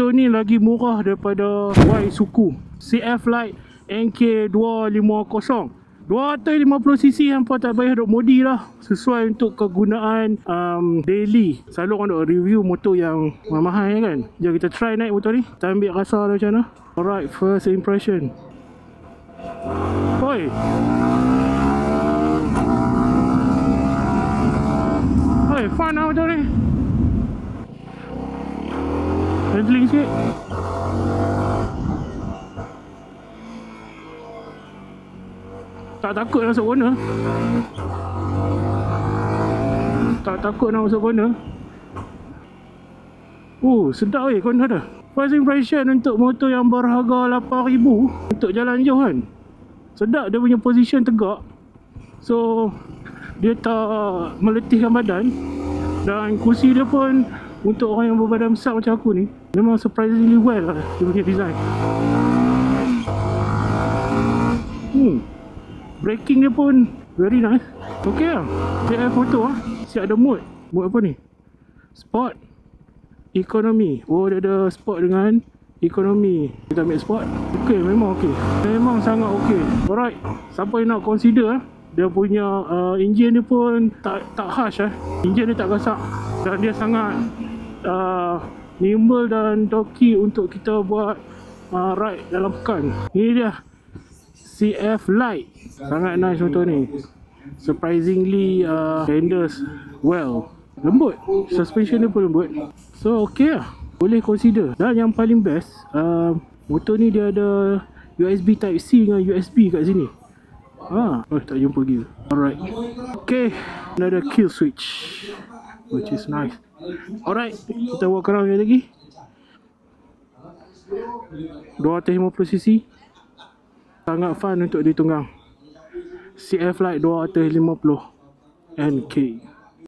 Motor ni lagi murah daripada Y Suku CF Lite NK250. 250cc hampa tak payah duk modi lah. Sesuai untuk kegunaan daily. Selalu orang duk review motor yang mahal kan. Jom kita try naik motor ni. Kita ambil rasa dia macam mana. Alright, first impression. Oi, oi, fun lah motor ni. Handling sikit. Tak takut nak masuk corner. Tak takut nak masuk corner. Sedap weh corner dah. First impression untuk motor yang berharga 8,000 untuk jalan jauh kan. Sedap dia punya position tegak. So dia tak meletihkan badan. Dan kursi dia pun untuk orang yang berbadan besar macam aku ni, memang surprisingly well lah dia punya design. Braking dia pun very nice. Ok lah. CF motor lah. Siap ada mode. Mode apa ni? Sport, Economy. Dia ada sport dengan Economy. Kita ambil sport. Ok, memang ok. Memang sangat ok. Alright, siapa yang nak consider dia punya engine dia pun tak harsh engine dia tak gasak. Dan dia sangat nimble dan torky untuk kita buat ride dalam pekan. Ini dia CF Lite. Sangat nice motor ni. Surprisingly handles well. Lembut. Suspension dia pun lembut. So ok lah. Boleh consider. Dan yang paling best, motor ni dia ada USB Type-C dengan USB kat sini. Tak jumpa gear. Alright. Ok, another kill switch, which is nice. Alright, kita walk around lagi. 250cc. Sangat fun untuk ditunggang. CF Lite 250 NK.